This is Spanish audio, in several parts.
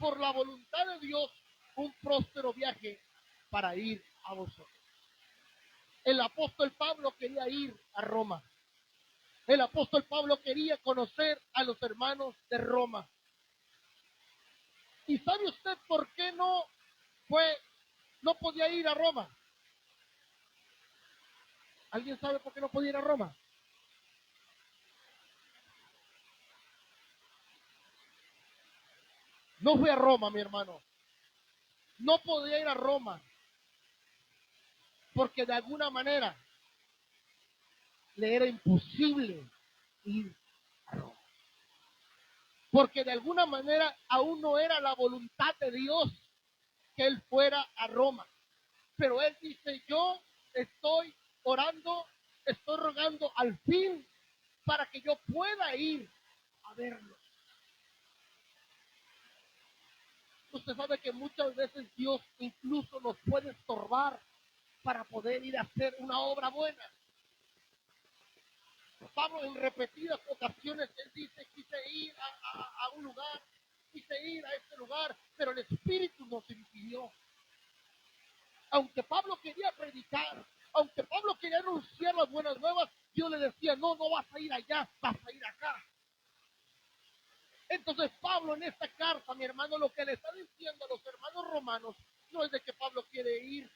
por la voluntad de Dios, un próspero viaje para ir a vosotros. El apóstol Pablo quería ir a Roma. El apóstol Pablo quería conocer a los hermanos de Roma. ¿Y sabe usted por qué no podía ir a Roma? ¿Alguien sabe por qué no podía ir a Roma? No fui a Roma, mi hermano. No podía ir a Roma porque de alguna manera le era imposible ir a Roma. Porque de alguna manera aún no era la voluntad de Dios que él fuera a Roma. Pero él dice, yo estoy orando, estoy rogando al fin para que yo pueda ir a verlo. Usted sabe que muchas veces Dios incluso nos puede estorbar para poder ir a hacer una obra buena. Pablo en repetidas ocasiones, él dice, quise ir a un lugar, quise ir a este lugar, pero el Espíritu nos impidió. Aunque Pablo quería predicar, aunque Pablo quería anunciar las buenas nuevas, Dios le decía, no vas a ir allá, vas a ir acá. Entonces Pablo en esta carta, mi hermano, lo que le está diciendo a los hermanos romanos, no es de que Pablo quiere ir,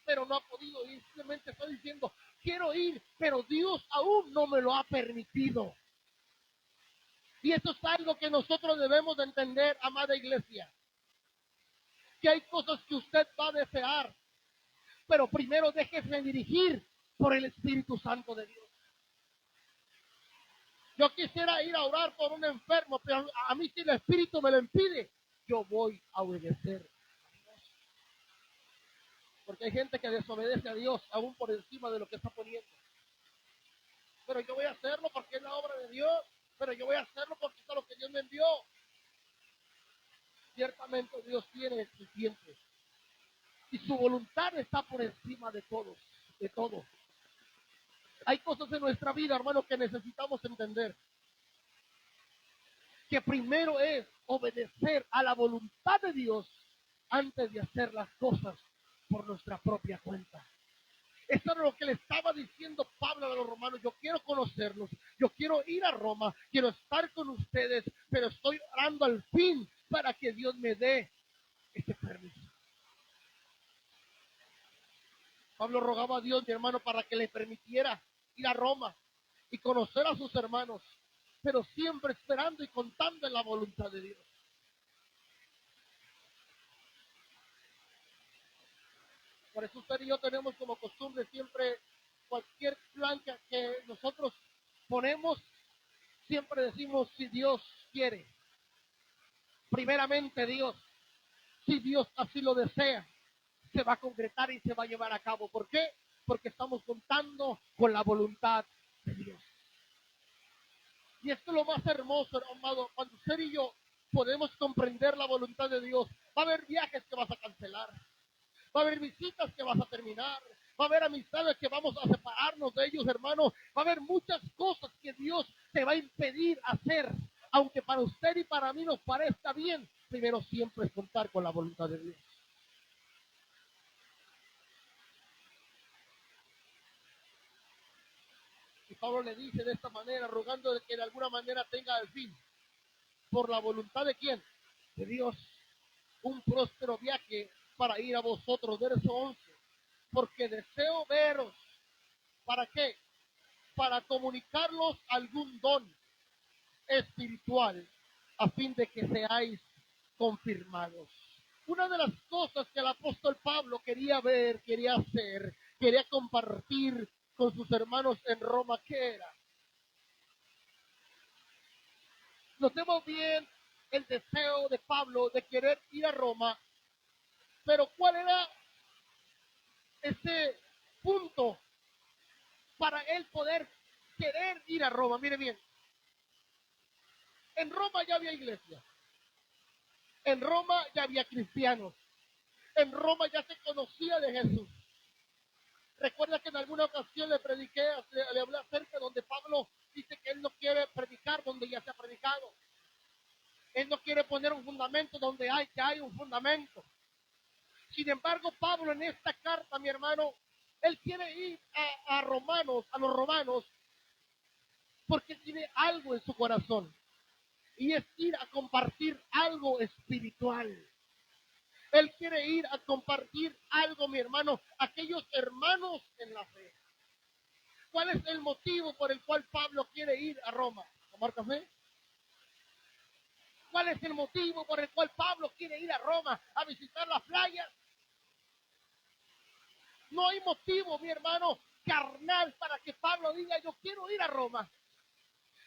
pero no ha podido ir, simplemente está diciendo, quiero ir, pero Dios aún no me lo ha permitido. Y eso es algo que nosotros debemos de entender, amada iglesia, que hay cosas que usted va a desear, pero primero déjese dirigir por el Espíritu Santo de Dios. Yo quisiera ir a orar por un enfermo, pero a mí si el Espíritu me lo impide, yo voy a obedecer a Dios. Porque hay gente que desobedece a Dios aún por encima de lo que está poniendo. Pero yo voy a hacerlo porque es la obra de Dios, pero yo voy a hacerlo porque es lo que Dios me envió. Ciertamente Dios tiene exigentes y su voluntad está por encima de todos, de todo. Hay cosas en nuestra vida, hermano, que necesitamos entender. Que primero es obedecer a la voluntad de Dios antes de hacer las cosas por nuestra propia cuenta. Esto es lo que le estaba diciendo Pablo a los romanos. Yo quiero conocerlos, yo quiero ir a Roma, quiero estar con ustedes, pero estoy orando al fin para que Dios me dé ese permiso. Pablo rogaba a Dios, mi hermano, para que le permitiera ir a Roma y conocer a sus hermanos, pero siempre esperando y contando en la voluntad de Dios. Por eso usted y yo tenemos como costumbre siempre, cualquier plan que nosotros ponemos, siempre decimos si Dios quiere. Primeramente Dios, si Dios así lo desea, se va a concretar y se va a llevar a cabo. ¿Por qué? Porque estamos contando con la voluntad de Dios. Y esto es lo más hermoso, amado, cuando usted y yo podemos comprender la voluntad de Dios. Va a haber viajes que vas a cancelar. Va a haber visitas que vas a terminar. Va a haber amistades que vamos a separarnos de ellos, hermano. Va a haber muchas cosas que Dios te va a impedir hacer. Aunque para usted y para mí nos parezca bien, primero siempre es contar con la voluntad de Dios. Y Pablo le dice de esta manera, rogando de que de alguna manera tenga el fin. ¿Por la voluntad de quién? De Dios. Un próspero viaje para ir a vosotros. Verso 11. Porque deseo veros. ¿Para qué? Para comunicarlos algún don espiritual a fin de que seáis confirmados. Una de las cosas que el apóstol Pablo quería ver, quería hacer, quería compartir con sus hermanos en Roma, ¿qué era? Notemos bien el deseo de Pablo de querer ir a Roma, pero ¿cuál era ese punto para él poder querer ir a Roma? Mire bien, en Roma ya había iglesia, en Roma ya había cristianos, en Roma ya se conocía de Jesús. Recuerda que en alguna ocasión le prediqué, le hablé acerca donde Pablo dice que él no quiere predicar donde ya se ha predicado. Él no quiere poner un fundamento donde ya hay un fundamento. Sin embargo, Pablo en esta carta, mi hermano, él quiere ir a los romanos, porque tiene algo en su corazón. Y es ir a compartir algo espiritual. Él quiere ir a compartir algo, mi hermano, aquellos hermanos en la fe. ¿Cuál es el motivo por el cual Pablo quiere ir a Roma? ¿Tomar café? ¿Cuál es el motivo por el cual Pablo quiere ir a Roma a visitar las playas? No hay motivo, mi hermano, carnal para que Pablo diga yo quiero ir a Roma.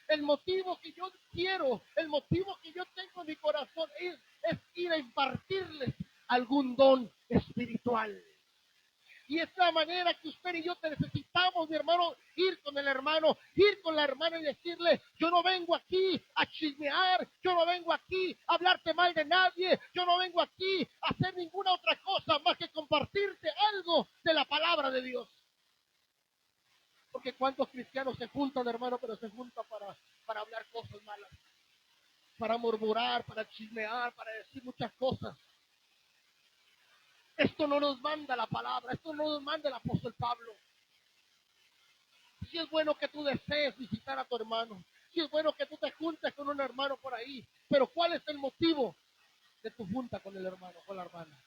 El motivo que yo quiero, el motivo que yo tengo en mi corazón es ir a impartirles algún don espiritual. Y es la manera que usted y yo te necesitamos, mi hermano, ir con el hermano, ir con la hermana y decirle, yo no vengo aquí a chismear, yo no vengo aquí a hablarte mal de nadie, yo no vengo aquí a hacer ninguna otra cosa más que compartirte algo de la palabra de Dios. Porque cuántos cristianos se juntan, hermano, pero se juntan para hablar cosas malas, para murmurar, para chismear, para decir muchas cosas. Esto no nos manda la palabra, esto no nos manda el apóstol Pablo. Si es bueno que tú desees visitar a tu hermano, si es bueno que tú te juntes con un hermano por ahí, pero ¿cuál es el motivo de tu junta con el hermano, con la hermana?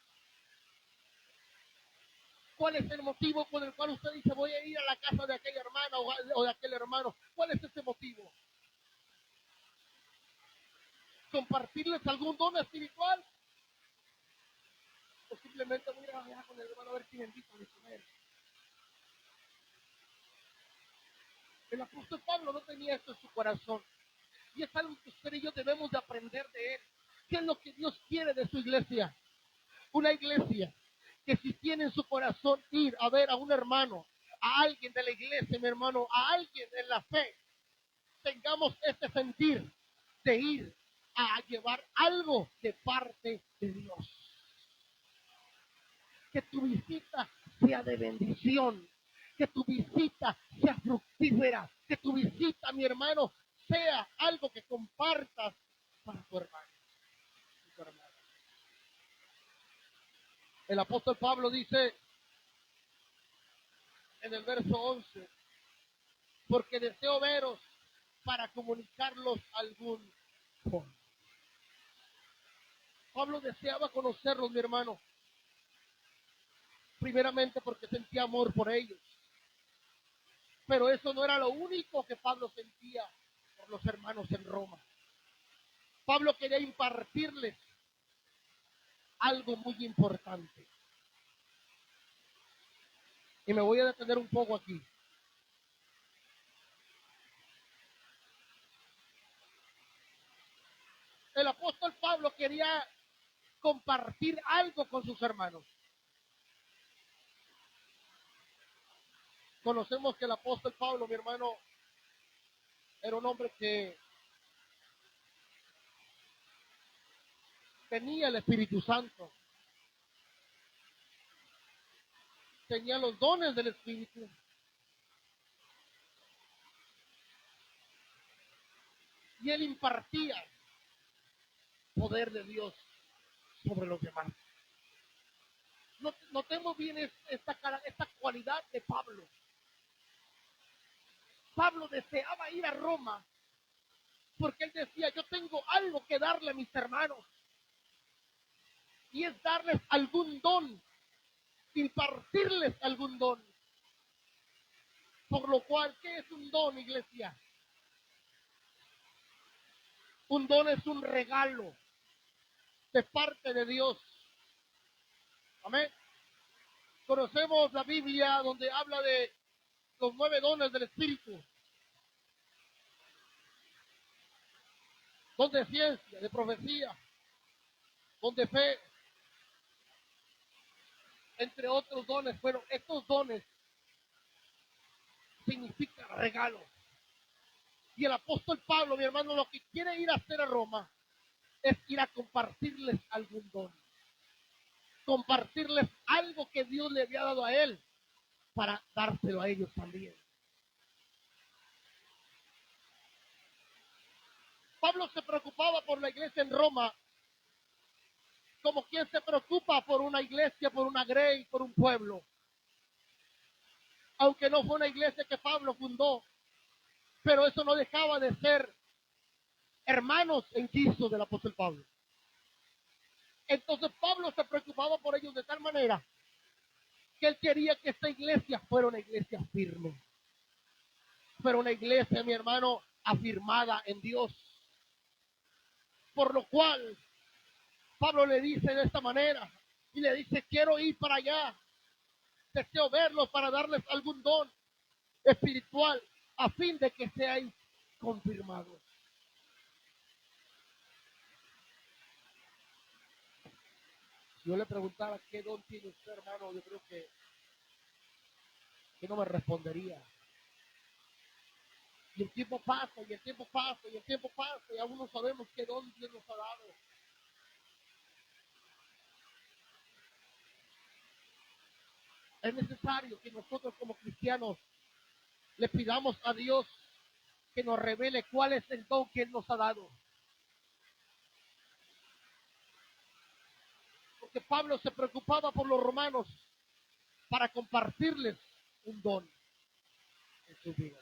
¿Cuál es el motivo con el cual usted dice voy a ir a la casa de aquella hermana o de aquel hermano? ¿Cuál es ese motivo? ¿Compartirles algún don espiritual? O simplemente voy a ir allá con el hermano a ver si me invita a comer. El apóstol Pablo no tenía esto en su corazón. Y es algo que usted y yo debemos de aprender de él. ¿Qué es lo que Dios quiere de su iglesia? Una iglesia que si tiene en su corazón ir a ver a un hermano, a alguien de la iglesia, mi hermano, a alguien en la fe, tengamos este sentir de ir a llevar algo de parte de Dios. Que tu visita sea de bendición, que tu visita sea fructífera, que tu visita, mi hermano, sea algo que compartas para tu hermano. El apóstol Pablo dice en el verso 11, porque deseo veros para comunicarlos algún don. Pablo deseaba conocerlos, mi hermano, primeramente porque sentía amor por ellos. Pero eso no era lo único que Pablo sentía por los hermanos en Roma. Pablo quería impartirles algo muy importante. Y me voy a detener un poco aquí. El apóstol Pablo quería compartir algo con sus hermanos. Conocemos que el apóstol Pablo, mi hermano, era un hombre que tenía el Espíritu Santo, tenía los dones del Espíritu. Y él impartía poder de Dios sobre los demás. Notemos bien esta cualidad de Pablo. Pablo deseaba ir a Roma porque él decía, yo tengo algo que darle a mis hermanos. Y es darles algún don, impartirles algún don. Por lo cual, ¿qué es un don, iglesia? Un don es un regalo de parte de Dios. Amén. Conocemos la Biblia donde habla de los 9 dones del Espíritu. Don de ciencia, de profecía, don de fe, entre otros dones. Pero estos dones significan regalos. Y el apóstol Pablo, mi hermano, lo que quiere ir a hacer a Roma es ir a compartirles algún don. Compartirles algo que Dios le había dado a él para dárselo a ellos también. Pablo se preocupaba por la iglesia en Roma como quien se preocupa por una iglesia, por una grey, por un pueblo. Aunque no fue una iglesia que Pablo fundó, pero eso no dejaba de ser hermanos en Cristo del apóstol Pablo. Entonces Pablo se preocupaba por ellos de tal manera que él quería que esta iglesia fuera una iglesia firme, fuera una iglesia, mi hermano, afirmada en Dios. Por lo cual Pablo le dice de esta manera, y le dice, quiero ir para allá, deseo verlos para darles algún don espiritual a fin de que seáis confirmados. Si yo le preguntara qué don tiene usted, hermano, yo creo que no me respondería. Y el tiempo pasa, y el tiempo pasa, y el tiempo pasa, y aún no sabemos qué don Dios nos ha dado. Es necesario que nosotros como cristianos le pidamos a Dios que nos revele cuál es el don que Él nos ha dado. Porque Pablo se preocupaba por los romanos para compartirles un don en su vida.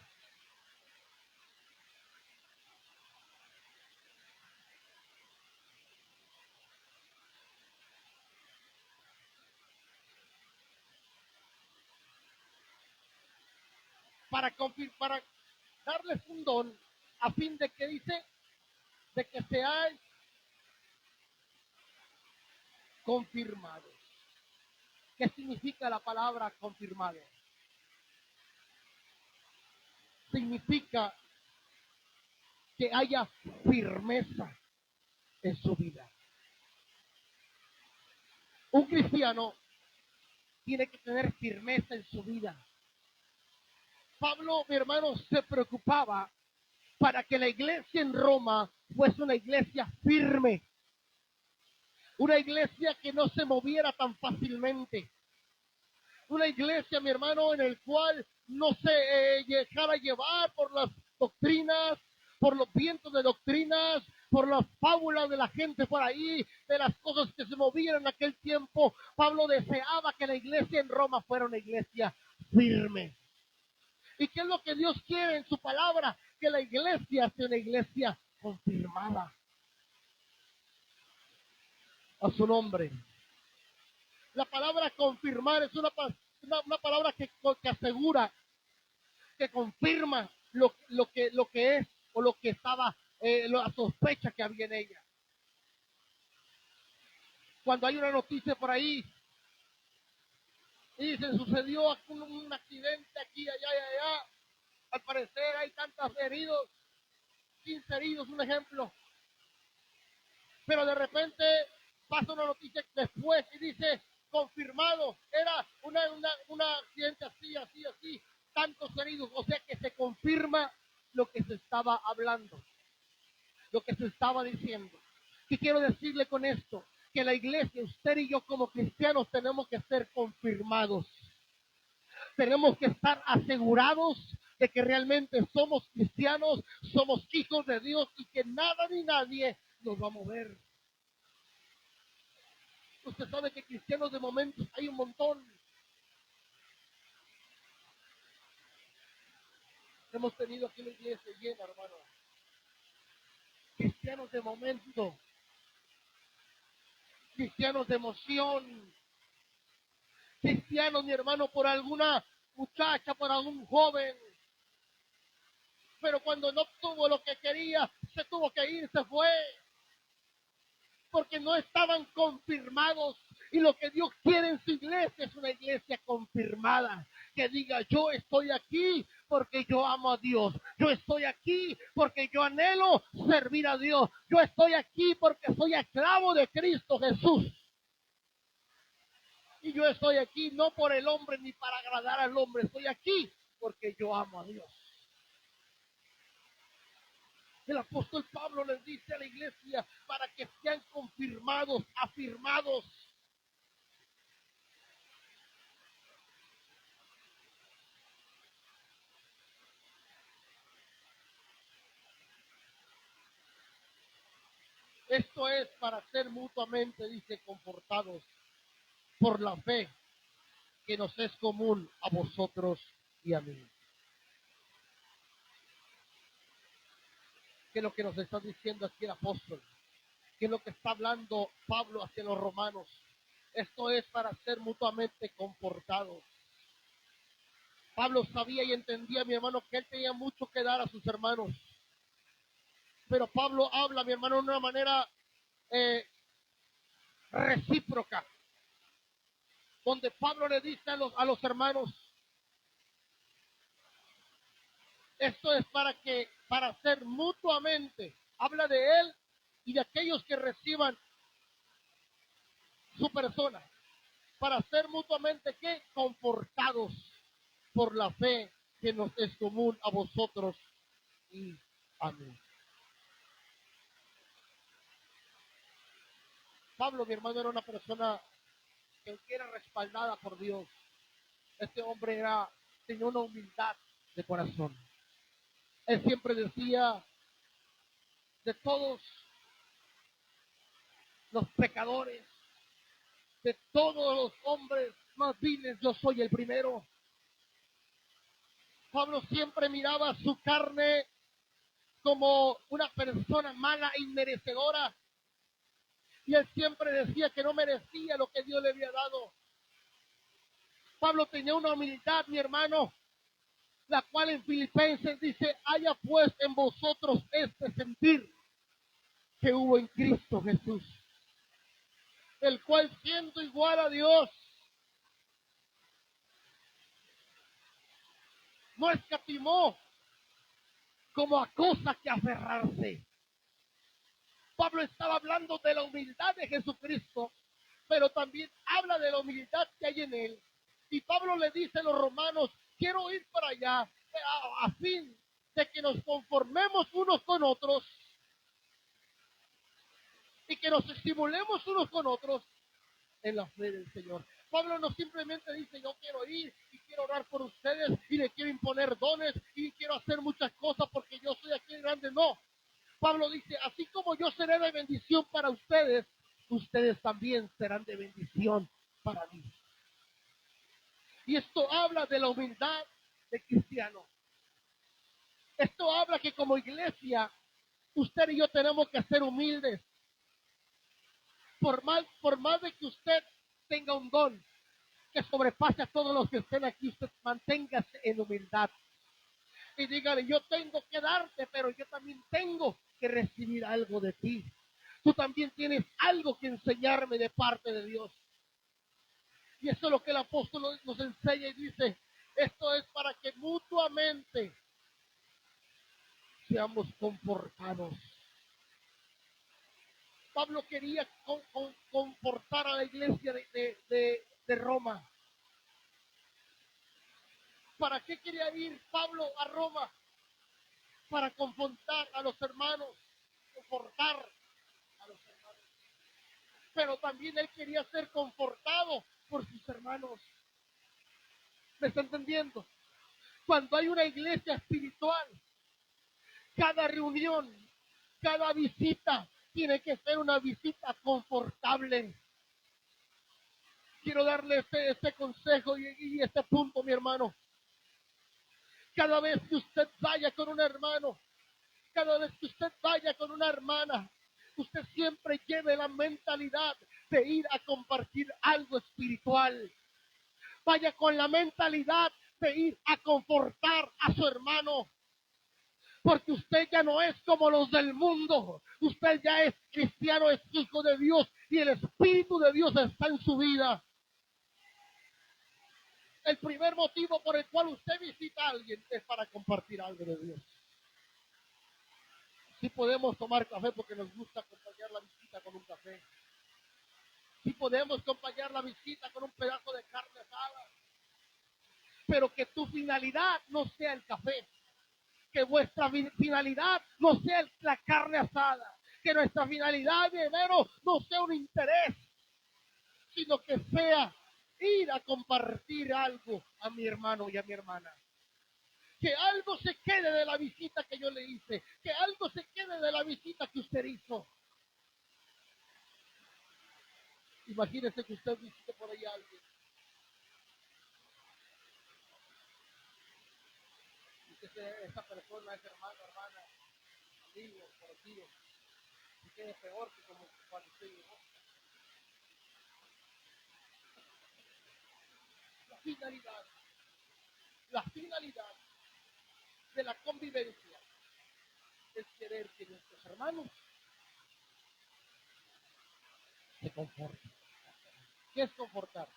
Para darles un don a fin de que dice, de que seáis confirmados. ¿Qué significa la palabra confirmado? Significa que haya firmeza en su vida. Un cristiano tiene que tener firmeza en su vida. Pablo, mi hermano, se preocupaba para que la iglesia en Roma fuese una iglesia firme, una iglesia que no se moviera tan fácilmente, una iglesia, mi hermano, en el cual no se dejara llevar por las doctrinas, por los vientos de doctrinas, por las fábulas de la gente por ahí, de las cosas que se movían en aquel tiempo. Pablo deseaba que la iglesia en Roma fuera una iglesia firme. ¿Y qué es lo que Dios quiere en su palabra? Que la iglesia sea una iglesia confirmada a su nombre. La palabra confirmar es una palabra que asegura, que confirma lo que es o lo que estaba, la sospecha que había en ella. Cuando hay una noticia por ahí y se sucedió un accidente aquí, allá y allá, al parecer hay tantos heridos, 15 heridos, un ejemplo, pero de repente pasa una noticia después y dice confirmado, era un accidente así, así, así, tantos heridos, o sea que se confirma lo que se estaba hablando, lo que se estaba diciendo. ¿Qué quiero decirle con esto? Que la iglesia, usted y yo como cristianos tenemos que ser confirmados. Tenemos que estar asegurados de que realmente somos cristianos, somos hijos de Dios y que nada ni nadie nos va a mover. Usted sabe que cristianos de momentos hay un montón. Hemos tenido aquí la iglesia llena, hermano. Cristianos de momento, cristianos de emoción, cristianos, mi hermano, por alguna muchacha, por algún joven. Pero cuando no obtuvo lo que quería, se tuvo que ir, se fue. Porque no estaban confirmados. Y lo que Dios quiere en su iglesia es una iglesia confirmada. Que diga, yo estoy aquí porque yo amo a Dios. Yo estoy aquí porque yo anhelo servir a Dios. Yo estoy aquí porque soy esclavo de Cristo Jesús. Y yo estoy aquí no por el hombre ni para agradar al hombre. Estoy aquí porque yo amo a Dios. El apóstol Pablo les dice a la iglesia para que sean confirmados, afirmados. Esto es para ser mutuamente, dice, confortados por la fe que nos es común a vosotros y a mí. ¿Qué es lo que nos está diciendo aquí el apóstol? ¿Qué es lo que está hablando Pablo hacia los romanos? Esto es para ser mutuamente confortados. Pablo sabía y entendía, mi hermano, que él tenía mucho que dar a sus hermanos. Pero Pablo habla, mi hermano, de una manera recíproca, donde Pablo le dice a los hermanos, esto es para ser mutuamente, habla de él y de aquellos que reciban su persona, para ser mutuamente ¿qué? Confortados por la fe que nos es común a vosotros y a mí. Pablo, mi hermano, era una persona que era respaldada por Dios. Este hombre tenía una humildad de corazón. Él siempre decía, de todos los pecadores, de todos los hombres más viles, yo soy el primero. Pablo siempre miraba su carne como una persona mala e inmerecedora. Y él siempre decía que no merecía lo que Dios le había dado. Pablo tenía una humildad, mi hermano, la cual en Filipenses dice, haya pues en vosotros este sentir que hubo en Cristo Jesús, el cual siendo igual a Dios, no escatimó como a cosa que aferrarse. Pablo estaba hablando de la humildad de Jesucristo, pero también habla de la humildad que hay en él. Y Pablo le dice a los romanos, quiero ir para allá a fin de que nos conformemos unos con otros y que nos estimulemos unos con otros en la fe del Señor. Pablo no simplemente dice, yo quiero ir y quiero orar por ustedes y le quiero imponer dones y quiero hacer muchas cosas porque yo soy aquí el grande. No. Pablo dice, así como yo seré de bendición para ustedes, ustedes también serán de bendición para mí. Y esto habla de la humildad de cristiano. Esto habla que como iglesia, usted y yo tenemos que ser humildes. Por más de que usted tenga un don que sobrepase a todos los que estén aquí, usted manténgase en humildad. Y dígale, yo tengo que darte, pero yo también tengo que recibir algo de ti. Tú también tienes algo que enseñarme de parte de Dios. Y eso es lo que el apóstol nos enseña y dice, esto es para que mutuamente seamos confortados. Pablo quería confortar a la iglesia de Roma. ¿Para qué quería ir Pablo a Roma? Para confortar a los hermanos, confortar a los hermanos. Pero también él quería ser confortado por sus hermanos. ¿Me está entendiendo? Cuando hay una iglesia espiritual, cada reunión, cada visita tiene que ser una visita confortable. Quiero darle este consejo y este punto, mi hermano. Cada vez que usted vaya con un hermano, cada vez que usted vaya con una hermana, usted siempre lleve la mentalidad de ir a compartir algo espiritual. Vaya con la mentalidad de ir a confortar a su hermano. Porque usted ya no es como los del mundo. Usted ya es cristiano, es hijo de Dios y el Espíritu de Dios está en su vida. El primer motivo por el cual usted visita a alguien es para compartir algo de Dios. Sí podemos tomar café porque nos gusta acompañar la visita con un café. Sí podemos acompañar la visita con un pedazo de carne asada. Pero que tu finalidad no sea el café. Que vuestra finalidad no sea la carne asada. Que nuestra finalidad, mi hermano, no sea un interés, sino que sea ir a compartir algo a mi hermano y a mi hermana. Que algo se quede de la visita que yo le hice, que algo se quede de la visita que usted hizo. Imagínese que usted visite por ahí a alguien y que esa persona es hermano, hermana, amigo, conocido, y quede peor que como cuando usted llegó. La finalidad, la finalidad de la convivencia es querer que nuestros hermanos se conforten. ¿Qué es confortar?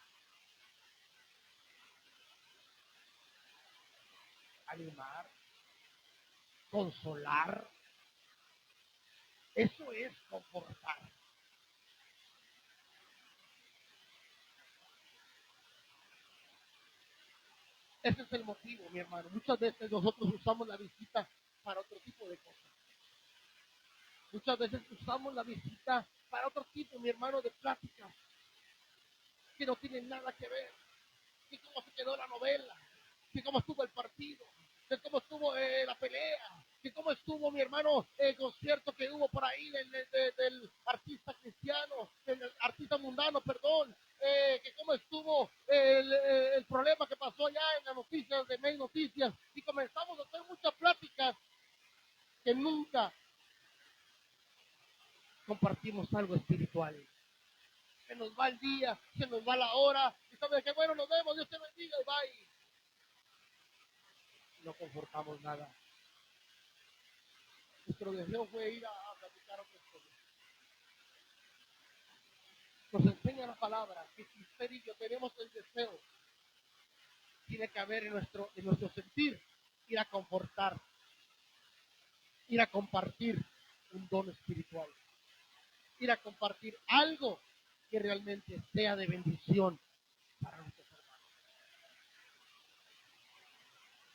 Animar, consolar. Eso es confortar. Ese es el motivo, mi hermano. Muchas veces nosotros usamos la visita para otro tipo de cosas. Muchas veces usamos la visita para otro tipo, mi hermano, de pláticas que no tienen nada que ver. Que cómo se quedó la novela, que cómo estuvo el partido, que cómo estuvo la pelea, que cómo estuvo, mi hermano, el concierto que hubo por ahí del artista cristiano, del artista mundano, perdón, que cómo estuvo el problema que pasó allá en las noticias de Main Noticias, y comenzamos a hacer muchas pláticas que nunca compartimos algo espiritual. Se nos va el día, se nos va la hora, y sabes que bueno, nos vemos, Dios te bendiga y bye. No confortamos nada. Nuestro deseo fue ir a platicar a otras cosas. Nos enseña la palabra que si usted y yo tenemos el deseo, tiene que haber en nuestro sentir, ir a confortar, ir a compartir un don espiritual, ir a compartir algo que realmente sea de bendición para nuestros hermanos.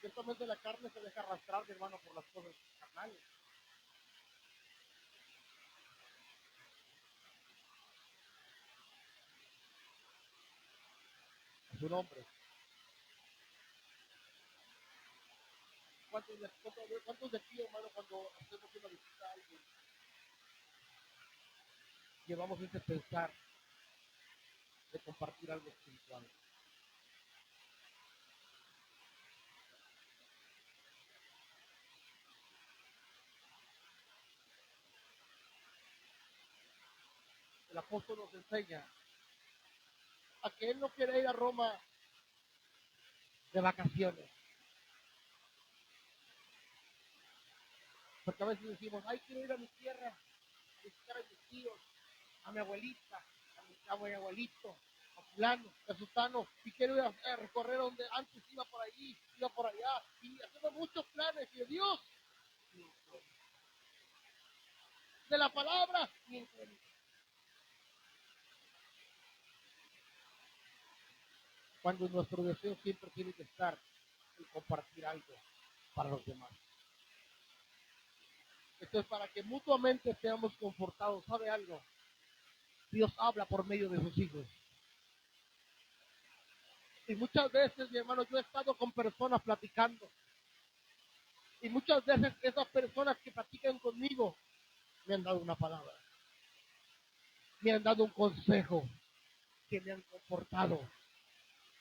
Ciertamente la carne se deja arrastrar, mi hermano, por las cosas carnales. A su nombre. ¿Cuántos de aquí, hermano, cuando hacemos una visita a alguien, llevamos ese pensar de compartir algo espiritual? El apóstol nos enseña a que él no quiere ir a Roma de vacaciones. Porque a veces decimos, ay, quiero ir a mi tierra, a visitar a mis tíos, a mi abuelita, a mi abuelito, a fulano, a sultano, y quiero ir a recorrer donde antes iba por allí, iba por allá, y hacemos muchos planes, y de Dios, de la palabra, y cuando nuestro deseo siempre tiene que estar en compartir algo para los demás. Esto es para que mutuamente seamos confortados. ¿Sabe algo? Dios habla por medio de sus hijos. Y muchas veces, mi hermano, yo he estado con personas platicando. Y muchas veces esas personas que platican conmigo me han dado una palabra. Me han dado un consejo. Que me han confortado.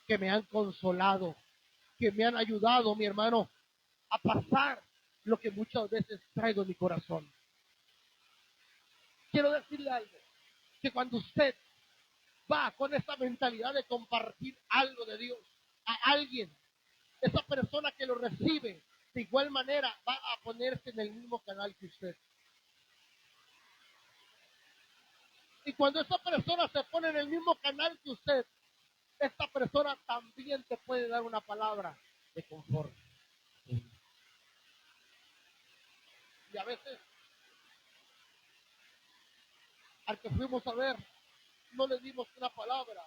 Que me han consolado. Que me han ayudado, mi hermano, a pasar lo que muchas veces traigo en mi corazón. Quiero decirle algo. Que cuando usted va con esa mentalidad de compartir algo de Dios a alguien, esa persona que lo recibe, de igual manera va a ponerse en el mismo canal que usted. Y cuando esa persona se pone en el mismo canal que usted, esta persona también te puede dar una palabra de confort. Y a veces, al que fuimos a ver, no le dimos una palabra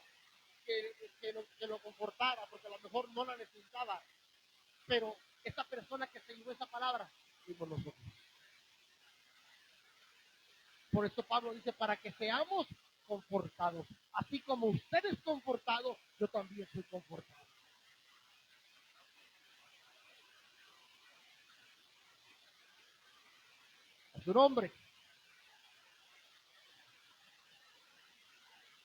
que lo confortara, porque a lo mejor no la necesitaba. Pero esa persona que se llevó esa palabra, fuimos nosotros. Por eso Pablo dice, para que seamos confortados. Así como usted es confortado, yo también soy confortado. A su nombre.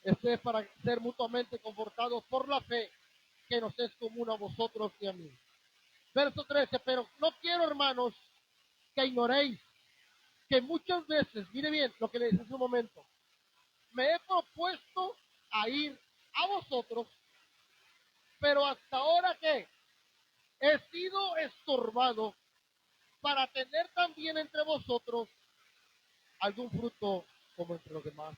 Este es para ser mutuamente confortados por la fe que nos es común a vosotros y a mí. Verso 13, pero no quiero, hermanos, que ignoréis que muchas veces, mire bien lo que le dije hace un momento, me he propuesto a ir a vosotros, pero hasta ahora que he sido estorbado para tener también entre vosotros algún fruto como entre los demás.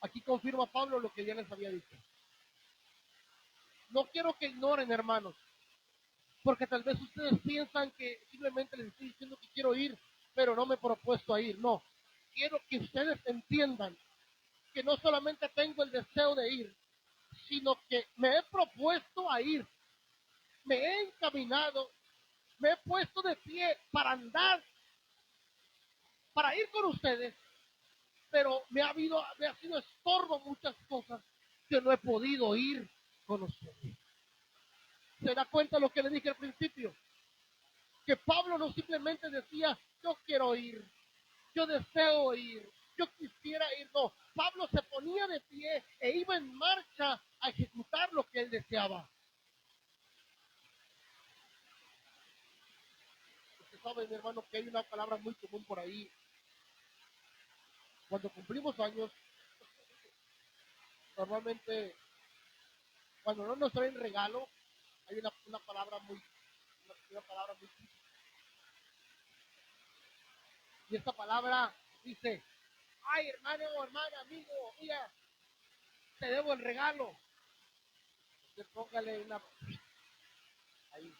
Aquí confirma Pablo lo que ya les había dicho. No quiero que ignoren, hermanos, porque tal vez ustedes piensan que simplemente les estoy diciendo que quiero ir, pero no me he propuesto a ir. No, quiero que ustedes entiendan que no solamente tengo el deseo de ir, sino que me he propuesto a ir, me he encaminado, me he puesto de pie para andar, para ir con ustedes, pero me ha sido estorbo muchas cosas que no he podido ir con ustedes. ¿Se da cuenta lo que le dije al principio? Que Pablo no simplemente decía, yo quiero ir, yo deseo ir, yo quisiera ir. No, Pablo se ponía de pie e iba en marcha a ejecutar lo que él deseaba. Usted sabe, mi hermano, que hay una palabra muy común por ahí. Cuando cumplimos años, normalmente, cuando no nos traen regalo, hay una palabra una palabra muy típica. Y esta palabra dice, ay, hermano, hermana, amigo, mira, te debo el regalo. Usted póngale una ahí,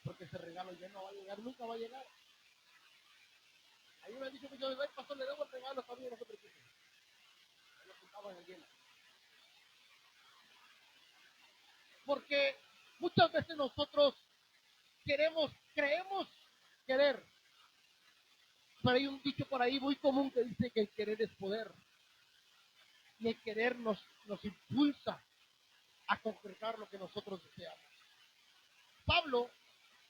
porque ese regalo ya no va a llegar, nunca va a llegar. Ahí me han dicho que yo, pastor, le debo el regalo, también no se preocupe. Lo juntaba en el hielo. Porque muchas veces nosotros creemos querer. Pero hay un dicho por ahí muy común que dice que el querer es poder. Y el querer nos impulsa a concretar lo que nosotros deseamos. Pablo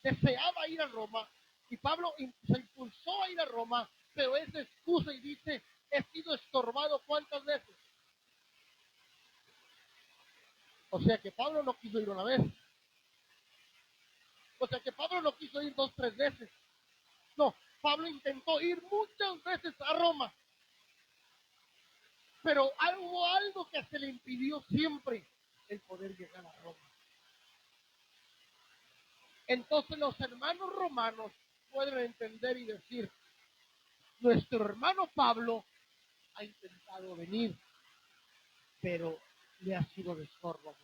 deseaba ir a Roma y Pablo se impulsó a ir a Roma, pero es excusa y dice, he sido estorbado ¿cuántas veces? O sea que Pablo no quiso ir una vez. O sea que Pablo no quiso ir 2, 3 veces. No, Pablo intentó ir muchas veces a Roma, pero hubo algo que se le impidió siempre el poder llegar a Roma. Entonces los hermanos romanos pueden entender y decir, nuestro hermano Pablo ha intentado venir, pero le ha sido de estorbo.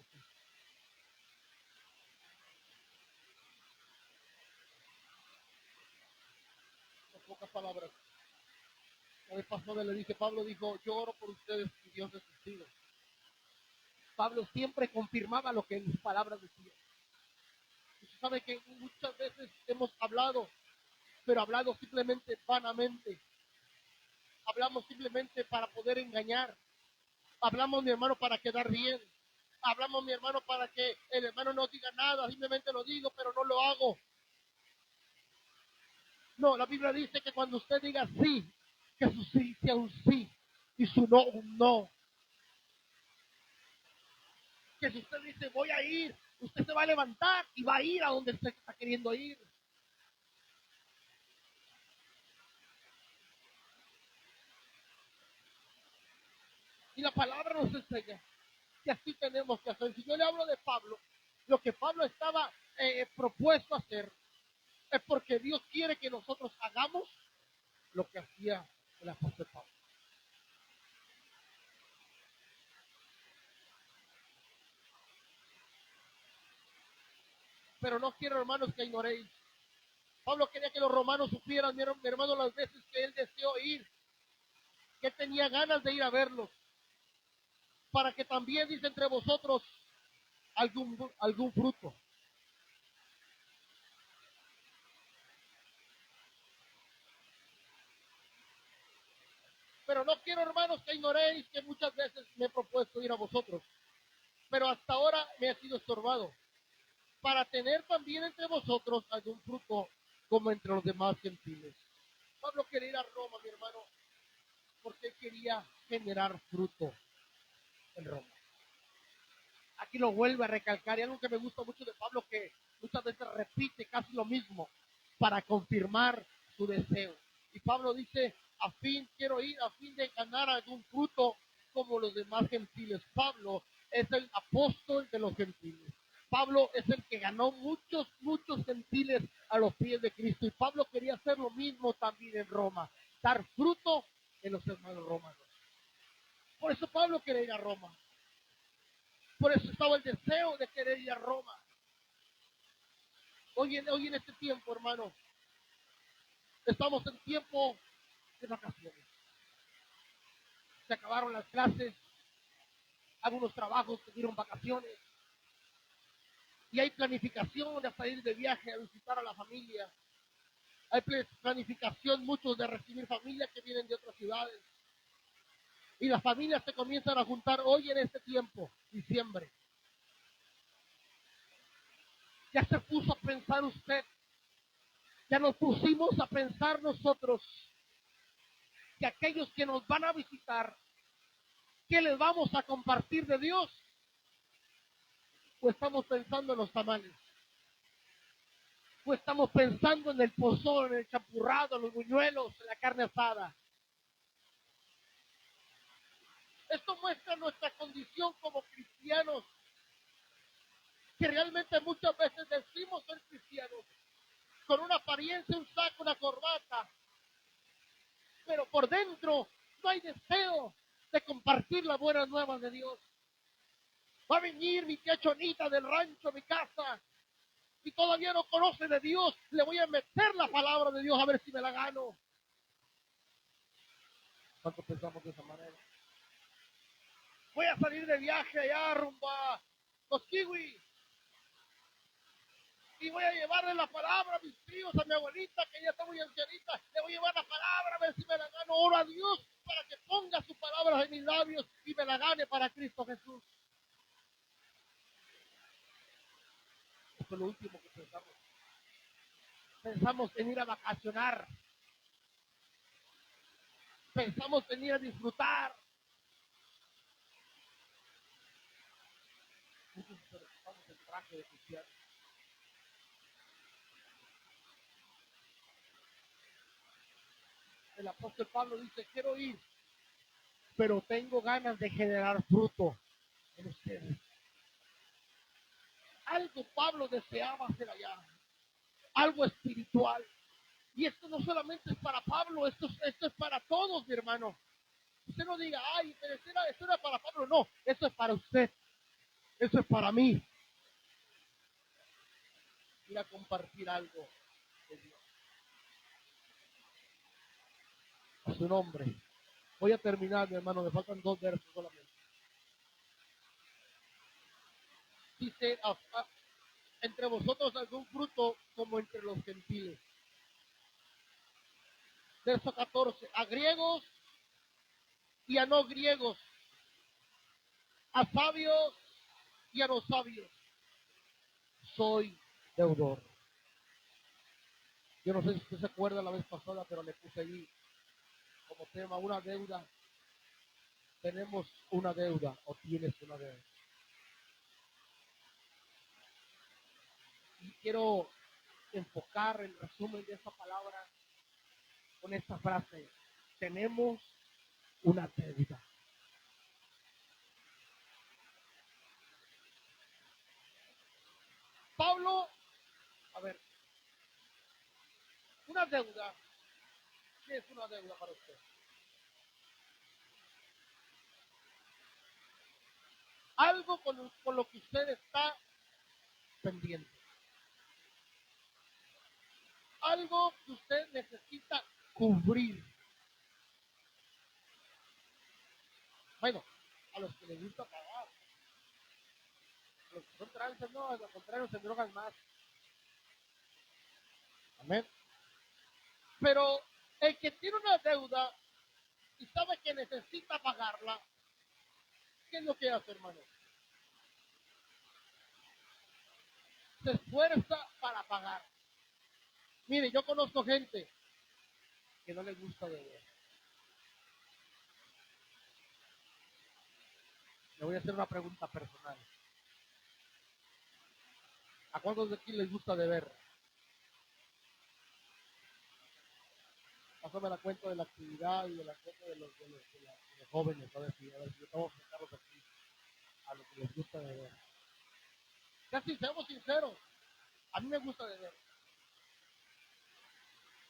En pocas palabras, la vez pasada le dije, Pablo dijo, yo oro por ustedes y Dios es testigo. Pablo siempre confirmaba lo que en sus palabras decía. Usted sabe que muchas veces hemos hablado, pero hablado simplemente vanamente. Hablamos simplemente para poder engañar. Hablamos, mi hermano, para quedar bien. Hablamos, mi hermano, para que el hermano no diga nada. Simplemente lo digo, pero no lo hago. No, la Biblia dice que cuando usted diga sí, que su sí sea un sí y su no un no. Que si usted dice voy a ir, usted se va a levantar y va a ir a donde usted está queriendo ir. Y la palabra nos enseña que así tenemos que hacer. Si yo le hablo de Pablo, lo que Pablo estaba propuesto a hacer es porque Dios quiere que nosotros hagamos lo que hacía el apóstol Pablo. Pero no quiero, hermanos, que ignoréis. Pablo quería que los romanos supieran, mi hermano, las veces que él deseó ir, que tenía ganas de ir a verlos, para que también, dice, entre vosotros algún fruto. Pero no quiero, hermanos, que ignoréis que muchas veces me he propuesto ir a vosotros, pero hasta ahora me ha sido estorbado, para tener también entre vosotros algún fruto como entre los demás gentiles. Pablo quiere ir a Roma, mi hermano, porque él quería generar fruto en Roma. Aquí lo vuelve a recalcar, y algo que me gusta mucho de Pablo, que muchas veces repite casi lo mismo para confirmar su deseo. Y Pablo dice, quiero ir a fin de ganar algún fruto como los demás gentiles. Pablo es el apóstol de los gentiles. Pablo es el que ganó muchos gentiles a los pies de Cristo. Y Pablo quería hacer lo mismo también en Roma, dar fruto en los hermanos romanos. Por eso Pablo quería ir a Roma. Por eso estaba el deseo de querer ir a Roma. Hoy en este tiempo, hermano, estamos en tiempo de vacaciones. Se acabaron las clases, algunos trabajos se dieron vacaciones. Y hay planificación de salir de viaje a visitar a la familia. Hay planificación muchos de recibir familias que vienen de otras ciudades. Y las familias se comienzan a juntar hoy en este tiempo, diciembre. Ya se puso a pensar usted, ya nos pusimos a pensar nosotros que aquellos que nos van a visitar, ¿qué les vamos a compartir de Dios? ¿O estamos pensando en los tamales? ¿O estamos pensando en el pozol, en el champurrado, en los buñuelos, en la carne asada? Esto muestra nuestra condición como cristianos, que realmente muchas veces decimos ser cristianos, con una apariencia, un saco, una corbata, pero por dentro no hay deseo de compartir las buenas nuevas de Dios. Va a venir mi tía Chonita del rancho a mi casa y todavía no conoce de Dios, le voy a meter la palabra de Dios a ver si me la gano. ¿Cuánto pensamos de esa manera? Voy a salir de viaje allá rumbo a los kiwis y voy a llevarle la palabra a mis tíos, a mi abuelita que ya está muy ancianita, le voy a llevar la palabra a ver si me la gano. Oro a Dios para que ponga sus palabras en mis labios y me la gane para Cristo Jesús. Esto es lo último que pensamos. Pensamos en ir a vacacionar. Pensamos en ir a disfrutar. Muchos estamos en traje de cristiano. El apóstol Pablo dice, quiero ir, pero tengo ganas de generar fruto en ustedes. Algo Pablo deseaba hacer allá, algo espiritual. Y esto no solamente es para Pablo, esto es para todos, mi hermano. Usted no diga, ay, pero esto era para Pablo. No, esto es para usted. Eso es para mí. Ir a compartir algo de Dios. A su nombre. Voy a terminar, mi hermano, me faltan 2 versos solamente. Dice, entre vosotros algún fruto como entre los gentiles. Verso 14, a griegos y a no griegos, a sabios y a no sabios, soy deudor. Yo no sé si usted se acuerda la vez pasada, pero le puse ahí como tema una deuda. Tenemos una deuda o tienes una deuda. Y quiero enfocar el resumen de esta palabra con esta frase. Tenemos una deuda. Pablo, a ver, una deuda. ¿Qué es una deuda para usted? Algo con lo que usted está pendiente. Algo que usted necesita cubrir. Bueno, a los que les gusta pagar. A los que son tranzas, no, al contrario, se drogan más. Amén. Pero el que tiene una deuda y sabe que necesita pagarla, ¿qué es lo que hace, hermano? Se esfuerza para pagar. Mire, yo conozco gente que no le gusta beber. Te voy a hacer una pregunta personal. ¿A cuántos de aquí les gusta beber? Pásame la cuenta de la actividad y de la cuenta de los jóvenes, a ver si estamos sacarlos aquí a lo que les gusta beber. Casi seamos sinceros, a mí me gusta beber.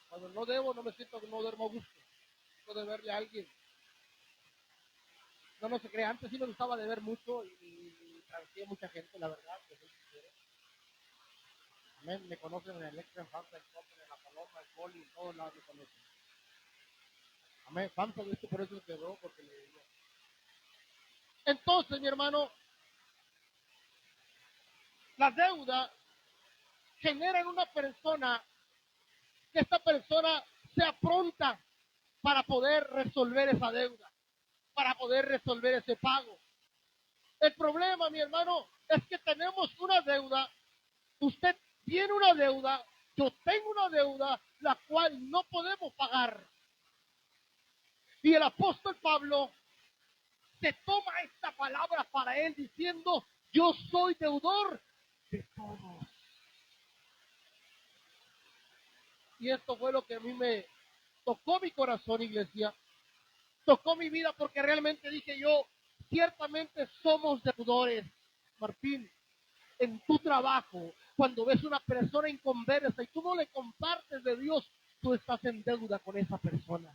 Cuando no debo, no me siento que no duermo a gusto. Puedo beberle a alguien. No se crea, antes sí me gustaba beber mucho y tranqué mucha gente, la verdad, que soy sincero. Amén, me conocen en el Extra, en Fanta, en La Paloma, en Poli, en todos lados me conocen. Amén, Fanta, de esto por eso quedó, porque le digo. Entonces, mi hermano, la deuda genera en una persona que esta persona sea pronta para poder resolver esa deuda, para poder resolver ese pago. El problema, mi hermano, es que tenemos una deuda, usted tiene una deuda, yo tengo una deuda, la cual no podemos pagar. Y el apóstol Pablo se toma esta palabra para él diciendo, yo soy deudor de todos. Y esto fue lo que a mí me tocó mi corazón, iglesia, tocó mi vida, porque realmente dije yo, ciertamente somos deudores. Martín, en tu trabajo, cuando ves una persona inconversa y tú no le compartes de Dios, tú estás en deuda con esa persona.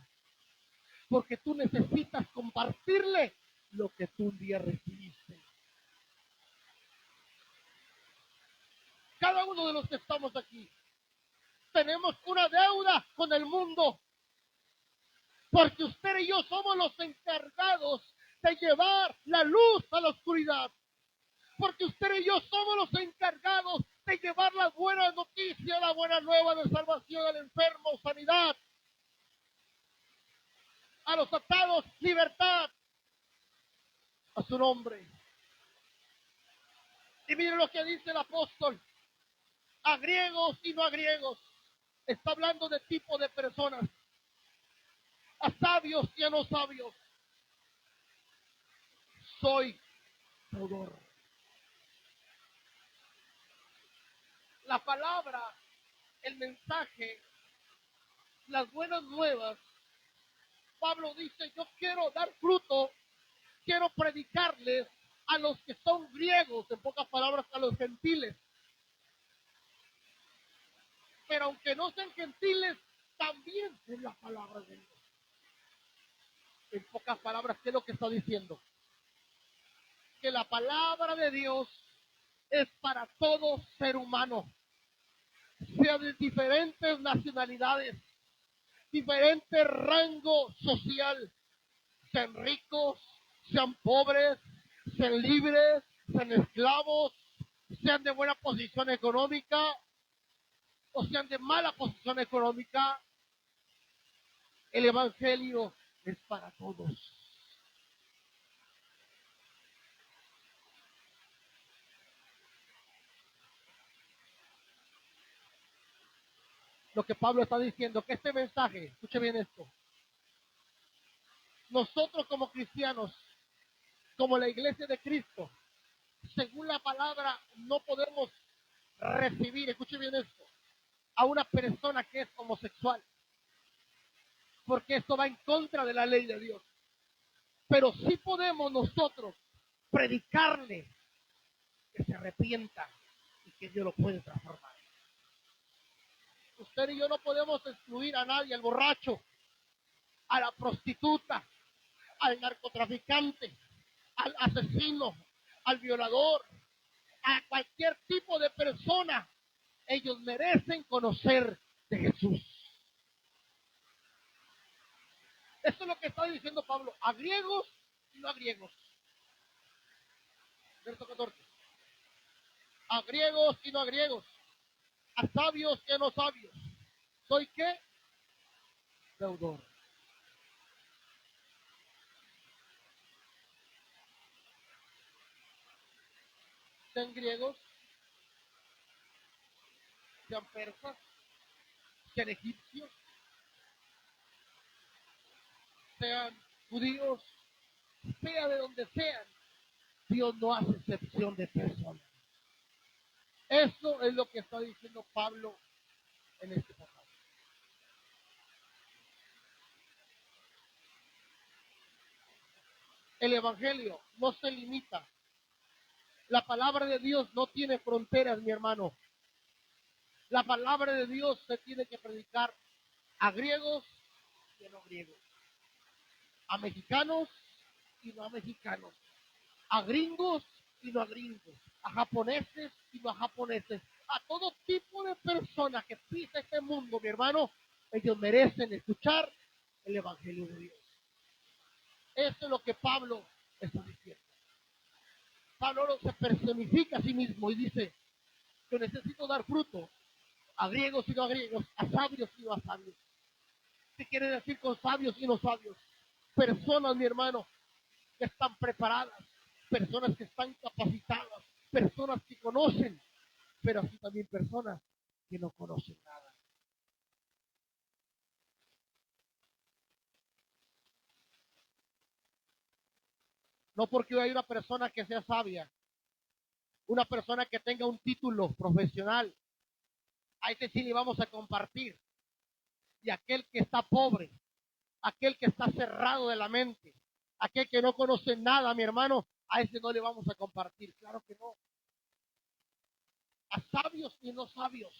Porque tú necesitas compartirle lo que tú un día recibiste. Cada uno de los que estamos aquí tenemos una deuda con el mundo, porque usted y yo somos los encargados de llevar la luz a la oscuridad, porque usted y yo somos los encargados de llevar la buena noticia, la buena nueva de salvación al enfermo, sanidad, a los atados, libertad, a su nombre. Y miren lo que dice el apóstol, a griegos y no a griegos. Está hablando de tipo de personas, a sabios y a no sabios. Soy deudor. La palabra, el mensaje, las buenas nuevas, Pablo dice, yo quiero dar fruto, quiero predicarles a los que son griegos, en pocas palabras, a los gentiles. Pero aunque no sean gentiles, también es la palabra de Dios. En pocas palabras, ¿qué es lo que está diciendo? Que la palabra de Dios es para todo ser humano, sea de diferentes nacionalidades, diferente rango social, sean ricos, sean pobres, sean libres, sean esclavos, sean de buena posición económica o sean de mala posición económica. El evangelio es para todos. Lo que Pablo está diciendo, que este mensaje, escuche bien esto, nosotros como cristianos, como la iglesia de Cristo, según la palabra, no podemos recibir, escuche bien esto, a una persona que es homosexual, porque esto va en contra de la ley de Dios. Pero sí podemos nosotros predicarle que se arrepienta y que Dios lo puede transformar. Usted y yo no podemos excluir a nadie, al borracho, a la prostituta, al narcotraficante, al asesino, al violador, a cualquier tipo de persona. Ellos merecen conocer de Jesús. Eso es lo que está diciendo Pablo, a griegos y no a griegos. Verso 14. A griegos y no a griegos, a sabios y a no sabios. ¿Soy qué? Deudor. Sean griegos, sean persas, sean egipcios, sean judíos, sea de donde sean, Dios no hace excepción de personas. Eso es lo que está diciendo Pablo en este pasaje. El Evangelio no se limita. La palabra de Dios no tiene fronteras, mi hermano. La palabra de Dios se tiene que predicar a griegos y a no griegos, a mexicanos y no a mexicanos, a gringos y no a gringos, a japoneses y no a japoneses, a todo tipo de personas que pisa este mundo, mi hermano. Ellos merecen escuchar el Evangelio de Dios. Eso es lo que Pablo está diciendo. Pablo se personifica a sí mismo y dice: yo necesito dar fruto a griegos y no a griegos, a sabios y no a sabios. ¿Qué quiere decir con sabios y no sabios? Personas, mi hermano, que están preparadas, personas que están capacitadas, personas que conocen, pero así también personas que no conocen nada. No porque hay una persona que sea sabia, una persona que tenga un título profesional, a ese sí le vamos a compartir. Y aquel que está pobre, aquel que está cerrado de la mente, aquel que no conoce nada, mi hermano, a ese no le vamos a compartir. Claro que no. A sabios y no sabios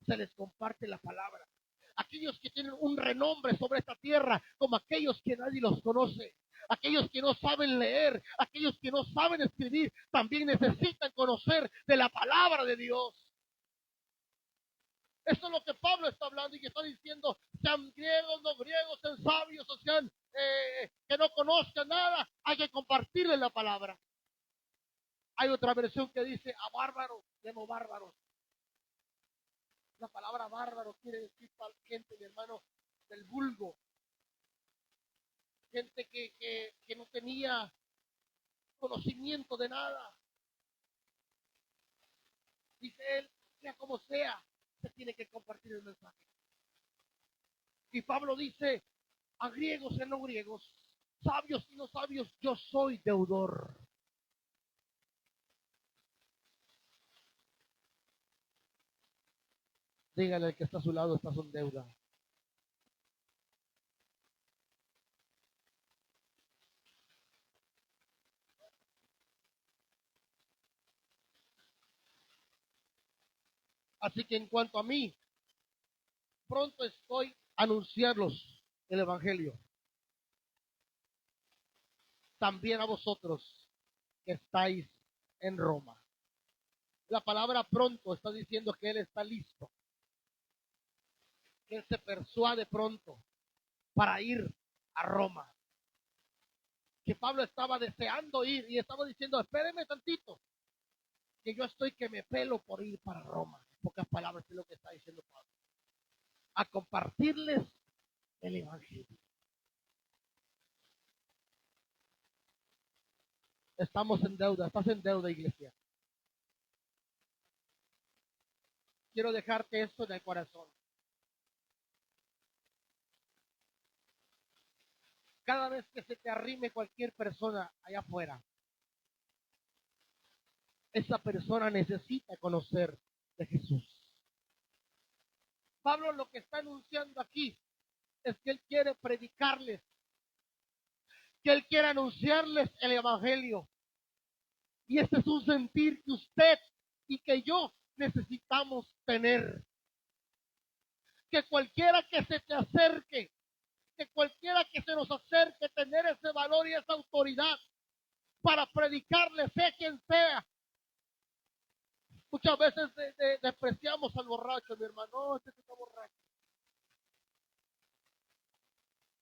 se les comparte la palabra. Aquellos que tienen un renombre sobre esta tierra, como aquellos que nadie los conoce. Aquellos que no saben leer, aquellos que no saben escribir, también necesitan conocer de la palabra de Dios. Eso es lo que Pablo está hablando y que está diciendo: sean griegos, no griegos, sean sabios o sean que no conozcan nada, hay que compartirles la palabra. Hay otra versión que dice: a bárbaros, no bárbaros. La palabra bárbaro quiere decir gente, mi hermano, del vulgo, gente que no tenía conocimiento de nada. Dice él: sea como sea, se tiene que compartir el mensaje. Y Pablo dice: a griegos y a no griegos, sabios y no sabios, yo soy deudor. Dígale al que está a su lado: estás en deuda. Así que en cuanto a mí, pronto estoy a anunciarlos el Evangelio. También a vosotros que estáis en Roma. La palabra pronto está diciendo que Él está listo, que Él se persuade pronto para ir a Roma. Que Pablo estaba deseando ir y estaba diciendo: espéreme tantito, que yo estoy que me pelo por ir para Roma. En pocas palabras es lo que está diciendo Pablo. A compartirles el Evangelio. Estamos en deuda, estás en deuda, iglesia. Quiero dejarte esto en el corazón. Cada vez que se te arrime cualquier persona allá afuera, esa persona necesita conocer de Jesús. Pablo lo que está anunciando aquí es que él quiere predicarles, que él quiere anunciarles el Evangelio. Y este es un sentir que usted y que yo necesitamos tener. Que cualquiera que se te acerque, que cualquiera que se nos acerque, tener ese valor y esa autoridad para predicarle, sea quien sea. Muchas veces despreciamos al borracho, mi hermano: no, este está borracho.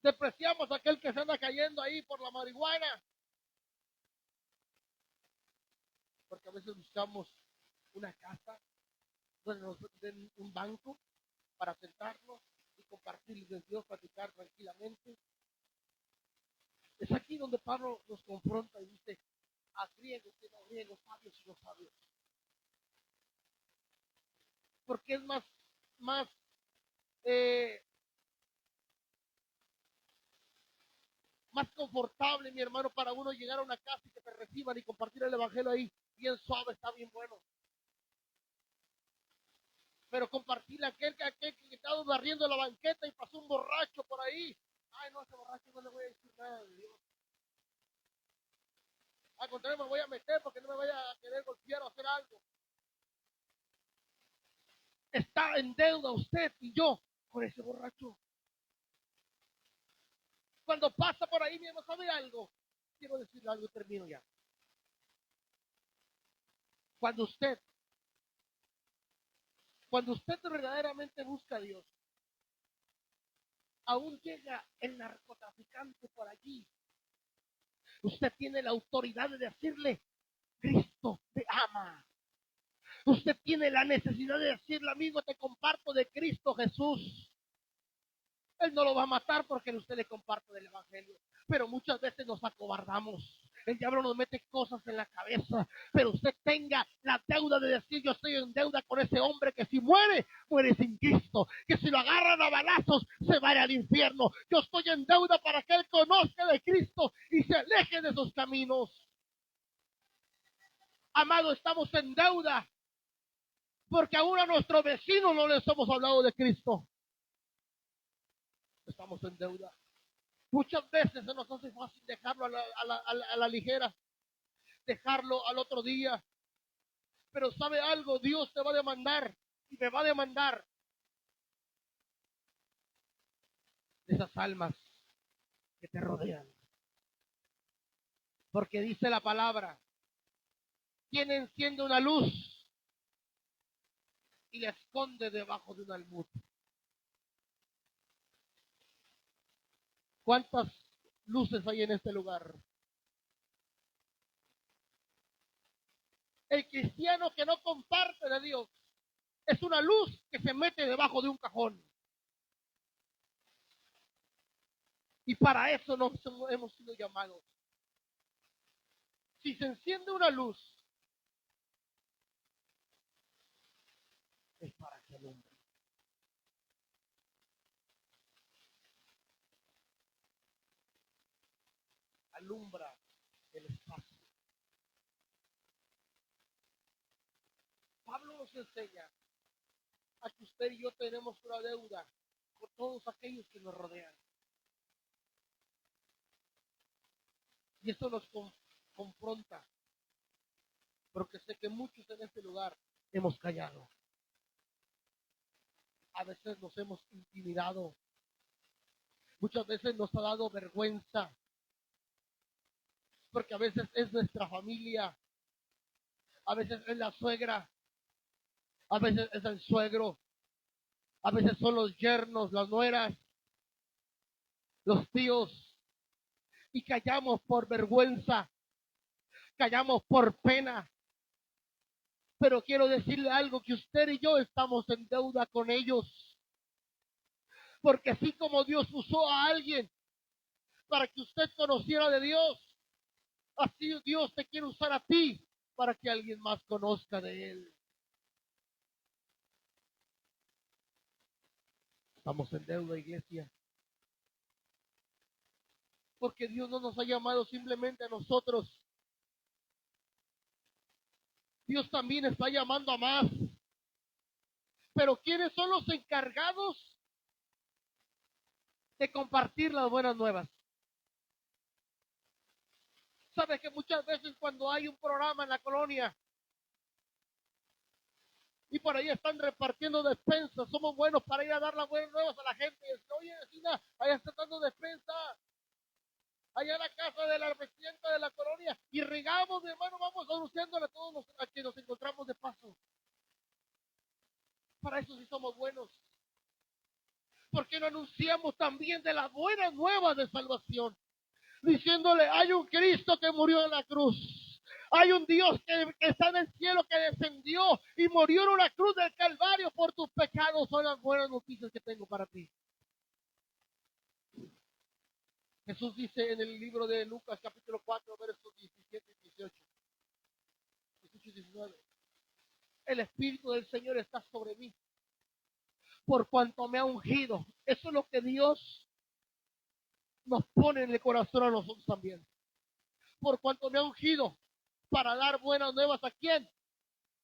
Despreciamos a aquel que se anda cayendo ahí por la marihuana, porque a veces buscamos una casa donde nos den un banco para sentarnos y compartir de Dios, platicar tranquilamente. Es aquí donde Pablo nos confronta y dice: a griegos y no griegos, sabios y no sabios. Porque es más eh, más confortable, mi hermano, para uno llegar a una casa y que te reciban y compartir el evangelio ahí, bien suave, está bien bueno. Pero compartir aquel que estaba barriendo la banqueta y pasó un borracho por ahí. Ay, no, ese borracho no le voy a decir nada de Dios. Al contrario, me voy a meter porque no me vaya a querer golpear o hacer algo. Está en deuda usted y yo con ese borracho. Cuando pasa por ahí, mi hermano, ¿sabe algo? Quiero decirle algo y termino ya. Cuando usted verdaderamente busca a Dios, aún llega el narcotraficante por allí. Usted tiene la autoridad de decirle, Cristo te ama. Usted tiene la necesidad de decirle, amigo, te comparto de Cristo Jesús. Él no lo va a matar porque usted le comparte del Evangelio. Pero muchas veces nos acobardamos. El diablo nos mete cosas en la cabeza. Pero usted tenga la deuda de decir, yo estoy en deuda con ese hombre que si muere, muere sin Cristo. Que si lo agarran a balazos, se va al infierno. Yo estoy en deuda para que él conozca de Cristo y se aleje de sus caminos. Amado, estamos en deuda. Porque aún a nuestros vecinos no les hemos hablado de Cristo. Estamos en deuda. Muchas veces se nos hace fácil dejarlo a la ligera, dejarlo al otro día. Pero ¿sabe algo? Dios te va a demandar y me va a demandar de esas almas que te rodean. Porque dice la palabra, quien enciende una luz y la esconde debajo de un almud. ¿Cuántas luces hay en este lugar? El cristiano que no comparte de Dios es una luz que se mete debajo de un cajón. Y para eso nos hemos sido llamados. Si se enciende una luz, es para que alumbre. Alumbra el espacio. Pablo nos enseña a que usted y yo tenemos una deuda con todos aquellos que nos rodean. Y eso nos confronta, porque sé que muchos en este lugar hemos callado. A veces nos hemos intimidado. Muchas veces nos ha dado vergüenza, porque a veces es nuestra familia, a veces es la suegra, a veces es el suegro, a veces son los yernos, las nueras, los tíos, y callamos por vergüenza, callamos por pena. Pero quiero decirle algo, que usted y yo estamos en deuda con ellos. Porque así como Dios usó a alguien para que usted conociera de Dios, así Dios te quiere usar a ti para que alguien más conozca de Él. Estamos en deuda, iglesia. Porque Dios no nos ha llamado simplemente a nosotros. Dios también está llamando a más. Pero ¿quiénes son los encargados de compartir las buenas nuevas? ¿Sabe que muchas veces cuando hay un programa en la colonia y por ahí están repartiendo despensas, somos buenos para ir a dar las buenas nuevas a la gente? Y decir, oye, vecina, allá está dando despensa, allá en la casa de la presidenta de la colonia, y regamos, mi hermano, vamos anunciándole a todos los a que nos encontramos de paso. Para eso sí somos buenos. ¿Por qué no anunciamos también de las buenas nuevas de salvación? Diciéndole, hay un Cristo que murió en la cruz. Hay un Dios que está en el cielo, que descendió y murió en una cruz del Calvario por tus pecados. Son las buenas noticias que tengo para ti. Jesús dice en el libro de Lucas, capítulo 4, versos 17 y 18. 18 y 19. El Espíritu del Señor está sobre mí, por cuanto me ha ungido. Eso es lo que Dios nos pone en el corazón a nosotros también. Por cuanto me ha ungido para dar buenas nuevas, ¿a quién?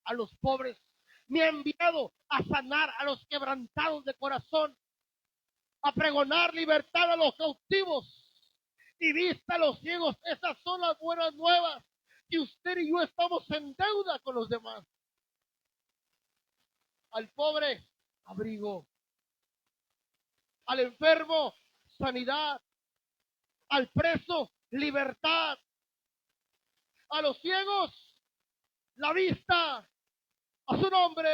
A los pobres. Me ha enviado a sanar a los quebrantados de corazón, a pregonar libertad a los cautivos y vista a los ciegos. Esas son las buenas nuevas. Y usted y yo estamos en deuda con los demás. Al pobre, abrigo. Al enfermo, sanidad. Al preso, libertad. A los ciegos, la vista. A su nombre.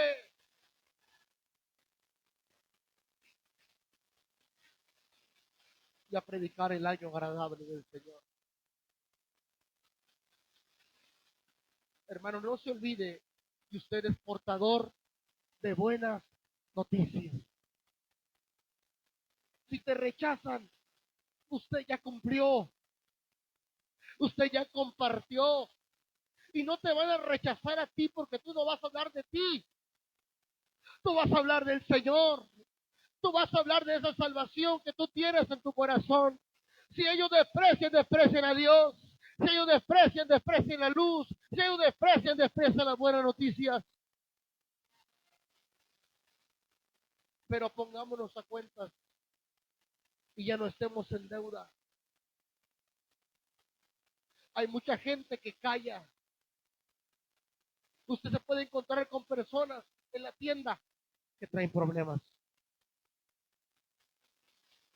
Y a predicar el año agradable del Señor. Hermano, no se olvide que usted es portador de buenas noticias. Si te rechazan, usted ya cumplió, usted ya compartió, y no te van a rechazar a ti porque tú no vas a hablar de ti, tú vas a hablar del Señor, tú vas a hablar de esa salvación que tú tienes en tu corazón. Si ellos desprecian, desprecian a Dios. Si ellos desprecian, desprecian la luz. Si ellos desprecian, desprecian las buenas noticias. Pero pongámonos a cuentas y ya no estemos en deuda. Hay mucha gente que calla. Usted se puede encontrar con personas en la tienda que traen problemas.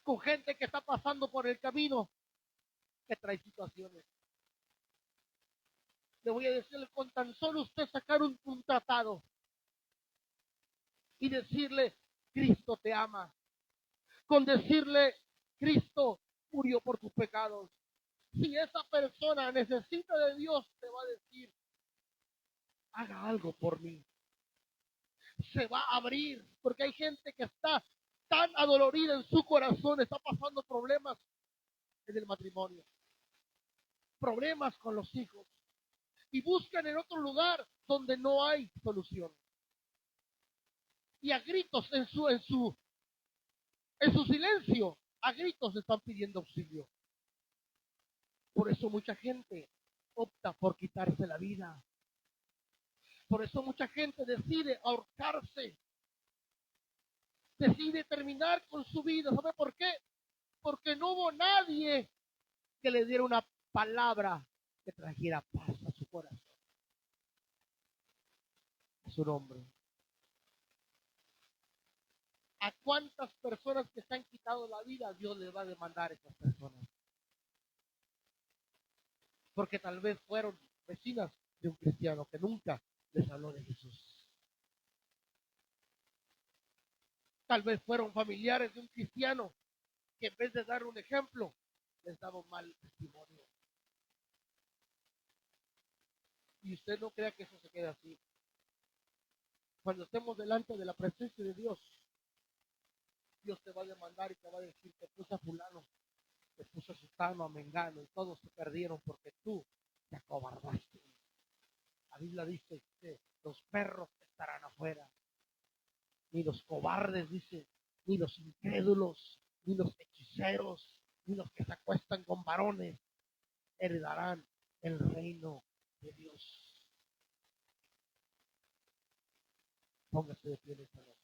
Con gente que está pasando por el camino que trae situaciones. Le voy a decirle, con tan solo usted sacar un tratado y decirle, Cristo te ama. Con decirle, Cristo murió por tus pecados. Si esa persona necesita de Dios, te va a decir, haga algo por mí. Se va a abrir, porque hay gente que está tan adolorida en su corazón, está pasando problemas en el matrimonio, problemas con los hijos, y buscan en otro lugar donde no hay solución. Y a gritos en su silencio, a gritos están pidiendo auxilio. Por eso mucha gente opta por quitarse la vida. Por eso mucha gente decide ahorcarse, decide terminar con su vida. ¿Sabe por qué? Porque no hubo nadie que le diera una palabra que trajera paz a su corazón. A su nombre. ¿A cuántas personas que se han quitado la vida Dios les va a demandar a esas personas? Porque tal vez fueron vecinas de un cristiano que nunca les habló de Jesús. Tal vez fueron familiares de un cristiano que en vez de dar un ejemplo, les daba un mal testimonio. Y usted no crea que eso se quede así. Cuando estemos delante de la presencia de Dios, Dios te va a demandar y te va a decir que puso a fulano, te puso a sutano, a mengano, y todos se perdieron porque tú te acobardaste. La Biblia dice que los perros estarán afuera, ni los cobardes, dice, ni los incrédulos, ni los hechiceros, ni los que se acuestan con varones, heredarán el reino de Dios. Póngase de pie en esta noche.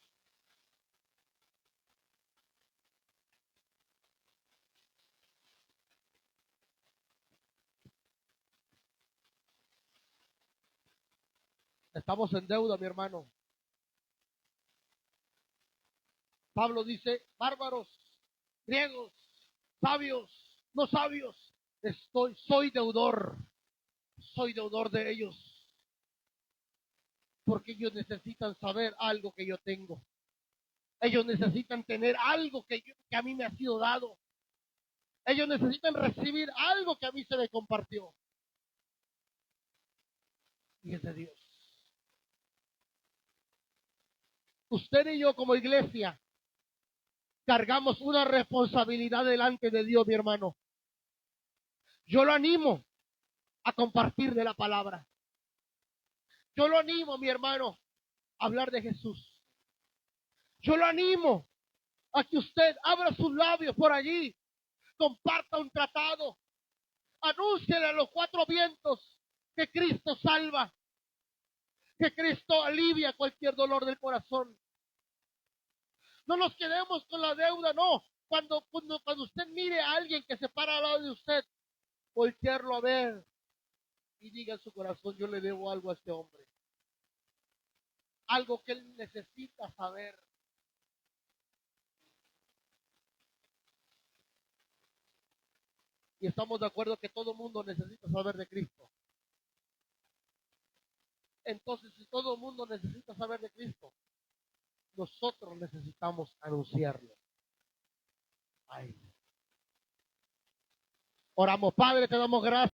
Estamos en deuda, mi hermano. Pablo dice, bárbaros, griegos, sabios, no sabios, soy deudor de ellos, porque ellos necesitan saber algo que yo tengo. Ellos necesitan tener algo que a mí me ha sido dado. Ellos necesitan recibir algo que a mí se me compartió. Y es de Dios. Usted y yo como iglesia cargamos una responsabilidad delante de Dios, mi hermano. Yo lo animo a compartir de la palabra. Yo lo animo, mi hermano, a hablar de Jesús. Yo lo animo a que usted abra sus labios por allí comparta un tratado, anúnciele a los cuatro vientos que Cristo salva, que Cristo alivia cualquier dolor del corazón. No nos quedemos con la deuda, no. Cuando usted mire a alguien que se para al lado de usted, voltearlo a ver y diga en su corazón, yo le debo algo a este hombre. Algo que él necesita saber. Y estamos de acuerdo que todo mundo necesita saber de Cristo. Entonces, si todo el mundo necesita saber de Cristo, nosotros necesitamos anunciarlo. Ay. Oramos, Padre, te damos gracias.